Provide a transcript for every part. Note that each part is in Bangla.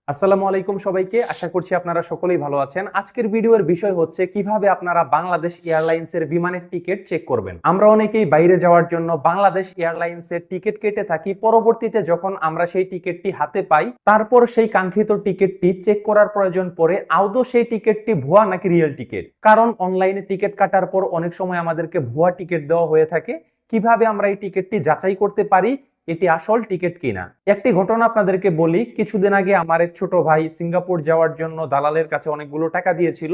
আসসালামু আলাইকুম সবাইকে, আশা করছি আপনারা সকলেই ভালো আছেন। আজকের ভিডিওর বিষয় হচ্ছে কিভাবে আপনারা বাংলাদেশ এয়ারলাইন্সের বিমানের টিকিট চেক করবেন। আমরা অনেকেই বাইরে যাওয়ার জন্য বাংলাদেশ এয়ারলাইন্সের টিকিট কেটে থাকি। পরবর্তীতে যখন আমরা সেই টিকিটটি হাতে পাই, তারপর সেই কাঙ্ক্ষিত টিকিটটি চেক করার প্রয়োজন পড়ে আদৌ সেই টিকিটটি ভুয়া নাকি রিয়েল টিকিট। কারণ অনলাইনে টিকিট কাটার পর অনেক সময় আমাদেরকে ভুয়া টিকিট দেওয়া হয়ে থাকে। কিভাবে আমরা এই টিকিটটি যাচাই করতে পারি এটি আসল টিকিট কিনা? একটি ঘটনা আপনাদেরকে বলি। কিছুদিন আগে আমার এক ছোট ভাই সিঙ্গাপুর যাওয়ার জন্য দালালের কাছে অনেকগুলো টাকা দিয়েছিল।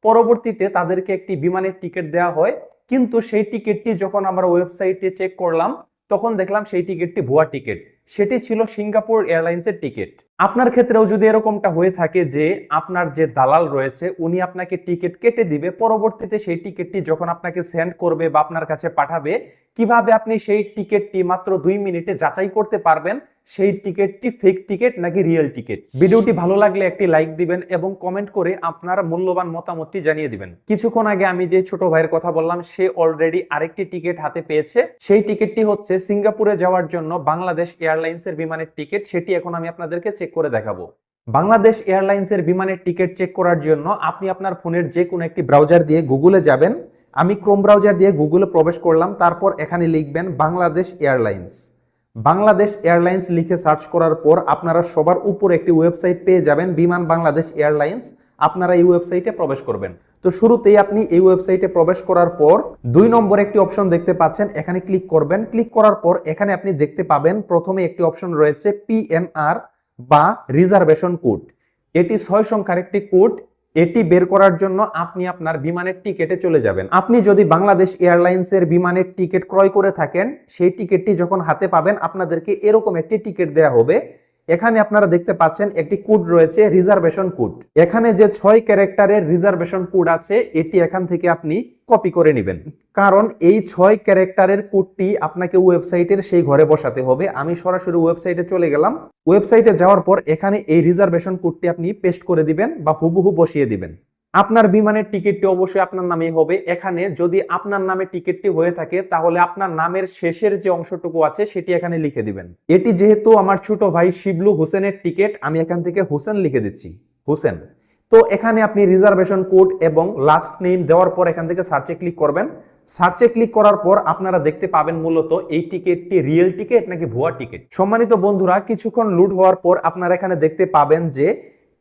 পরবর্তীতে তাদেরকে একটি বিমানের টিকিট দেওয়া হয়, কিন্তু সেই টিকিটটি যখন আমরা ওয়েবসাইটে চেক করলাম তখন দেখলাম সেই টিকিটটি ভুয়া টিকিট। সেটি ছিল সিঙ্গাপুর এয়ারলাইন্সের টিকিট। আপনার ক্ষেত্রেও যদি এরকমটা হয়ে থাকে যে আপনার যে দালাল রয়েছে উনি আপনাকে টিকিট কেটে দিবে, পরবর্তীতে সেই টিকিটটি যখন আপনাকে সেন্ড করবে বা আপনার কাছে পাঠাবে, কিভাবে আপনি সেই টিকিটটি মাত্র 2 মিনিটে যাচাই করতে পারবেন সেই টিকিটটি ফেক টিকিট নাকি রিয়েল টিকিট? ভিডিওটি ভালো লাগলে একটি লাইক দিবেন এবং কমেন্ট করে আপনার মূল্যবান মতামতটি জানিয়ে দিবেন। কিছুক্ষণ আগে আমি যে ছোট ভাইয়ের কথা বললাম, সে অলরেডি আরেকটি টিকিট হাতে পেয়েছে। সেই টিকিটটি হচ্ছে সিঙ্গাপুরে যাওয়ার জন্য বাংলাদেশ এয়ারলাইন্সের বিমানের টিকিট। সেটি এখন আমি আপনাদেরকে চেক করে দেখাবো। বাংলাদেশ এয়ারলাইন্সের বিমানের টিকিট চেক করার জন্য আপনি আপনার ফোনের যে কোনো একটি ব্রাউজার দিয়ে গুগলে যাবেন। আমি ক্রোম ব্রাউজার দিয়ে গুগলে প্রবেশ করলাম, তারপর এখানে লিখবেন বাংলাদেশ এয়ারলাইন্স। বাংলাদেশ এয়ারলাইন্স লিখে সার্চ করার পর আপনারা সবার উপর একটি ওয়েবসাইট পেয়ে যাবেন, বিমান বাংলাদেশ এয়ারলাইন্স। আপনারা এই ওয়েবসাইটে প্রবেশ করবেন। তো শুরুতেই আপনি এই ওয়েবসাইটে প্রবেশ করার পর 2 নম্বর একটি অপশন দেখতে পাচ্ছেন, এখানে ক্লিক করবেন। ক্লিক করার পর এখানে আপনি দেখতে পাবেন প্রথমে একটি অপশন রয়েছে পিএনআর বা রিজার্ভেশন কোড। এটি 6 সংখ্যার একটি কোড। এটি বের করার জন্য আপনি আপনার বিমানের টিকেটে চলে যাবেন। আপনি যদি বাংলাদেশ এয়ারলাইন্সের বিমানের টিকিট ক্রয় করে থাকেন, সেই টিকিটটি যখন হাতে পাবেন আপনাদেরকে এরকম একটি টিকিট দেয়া হবে। এখানে আপনারা দেখতে পাচ্ছেন একটি কোড রয়েছে, রিজার্ভেশন কোড। এখানে যে 6 ক্যারেক্টারের রিজার্ভেশন কোড আছে এটি এখান থেকে আপনি কপি করে নেবেন, কারণ এই 6 ক্যারেক্টারের কোডটি আপনাকে ওয়েবসাইটের সেই ঘরে বসাতে হবে। আমি সরাসরি ওয়েবসাইটে চলে গেলাম। ওয়েবসাইটে যাওয়ার পর এখানে এই রিজার্ভেশন কোডটি আপনি পেস্ট করে দিবেন বা হুবহু বসিয়ে দিবেন। আপনার বিমানের টিকিটটি অবশ্যই আপনার নামেই হবে। এখানে যদি আপনার নামে টিকিটটি হয়ে থাকে তাহলে আপনার নামের শেষের যে অংশটুকু আছে সেটি এখানে লিখে দিবেন। এটি যেহেতু আমার ছোট ভাই শিবলু হোসেনের টিকিট, আমি এখান থেকে হোসেন লিখে দিচ্ছি, হোসেন। তো এখানে আপনি রিজার্ভেশন কোড এবং লাস্ট নেম দেওয়ার পর এখান থেকে সার্চে ক্লিক করবেন। সার্চে ক্লিক করার পর আপনারা দেখতে পাবেন মূলত এই টিকিটটি রিয়েল টিকিট নাকি ভুয়া টিকিট। সম্মানিত বন্ধুরা, কিছুক্ষণ লোড হওয়ার পর আপনারা এখানে দেখতে পাবেন যে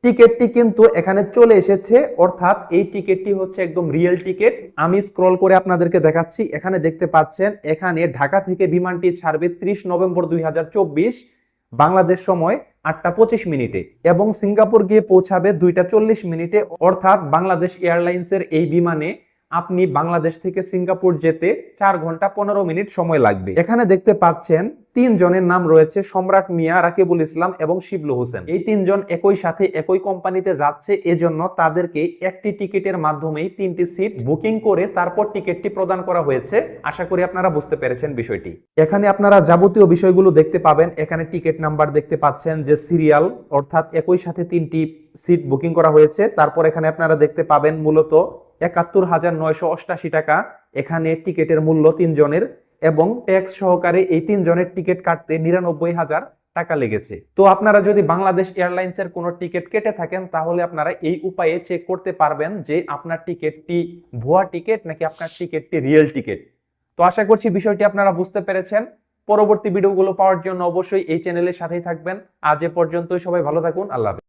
টিকিটটি কিন্তু এখানে চলে এসেছে, অর্থাৎ এই টিকিটটি হচ্ছে একদম রিয়েল টিকিট। আমি স্ক্রল করে আপনাদেরকে দেখাচ্ছি। এখানে দেখতে পাচ্ছেন এখানে ঢাকা থেকে বিমানটি ছাড়বে 30 নভেম্বর 2024 বাংলাদেশ সময় 8টা 25 মিনিটে এবং সিঙ্গাপুর গিয়ে পৌঁছাবে 2টা 40 মিনিটে। অর্থাৎ বাংলাদেশ এয়ারলাইন্সের এই বিমানে আপনি বাংলাদেশ থেকে সিঙ্গাপুর যেতে 4 ঘন্টা 15 মিনিট সময় লাগবে। এখানে দেখতে পাচ্ছেন 3 জনের নাম রয়েছে, সম্রাট মিয়া, রাকিবুল ইসলাম এবং শিবলু হোসেন। এই 3 জন একই সাথে একই কোম্পানিতে যাচ্ছে, এজন্য তাদেরকে একটি টিকিটের মাধ্যমেই 3টি সিট বুকিং করে তারপর টিকিটটি প্রদান করা হয়েছে। আশা করি আপনারা বুঝতে পেরেছেন বিষয়টি। এখানে আপনারা যাবতীয় বিষয়গুলো দেখতে পাবেন। এখানে টিকিট নাম্বার দেখতে পাচ্ছেন যে সিরিয়াল, অর্থাৎ একই সাথে 3টি সিট বুকিং করা হয়েছে। তারপর এখানে আপনারা দেখতে পাবেন মূলত 71,988 টাকা এখানে টিকিটের মূল্য 3 জনের, এবং ট্যাক্স সহকারে এই 3 জনের টিকিট কাটতে 99,000 টাকা লেগেছে। তো আপনারা যদি বাংলাদেশ এয়ারলাইন্সের কোনো টিকিট কেটে থাকেন তাহলে আপনারা এই উপায়ে চেক করতে পারবেন যে আপনার টিকিটটি ভুয়া টিকিট নাকি আপনার টিকিটটি রিয়েল টিকিট। তো আশা করছি বিষয়টি আপনারা বুঝতে পেরেছেন। পরবর্তী ভিডিওগুলো পাওয়ার জন্য অবশ্যই এই চ্যানেলের সাথেই থাকবেন। আজ এ পর্যন্তই, সবাই ভালো থাকুন, আল্লাহ হাফেজ।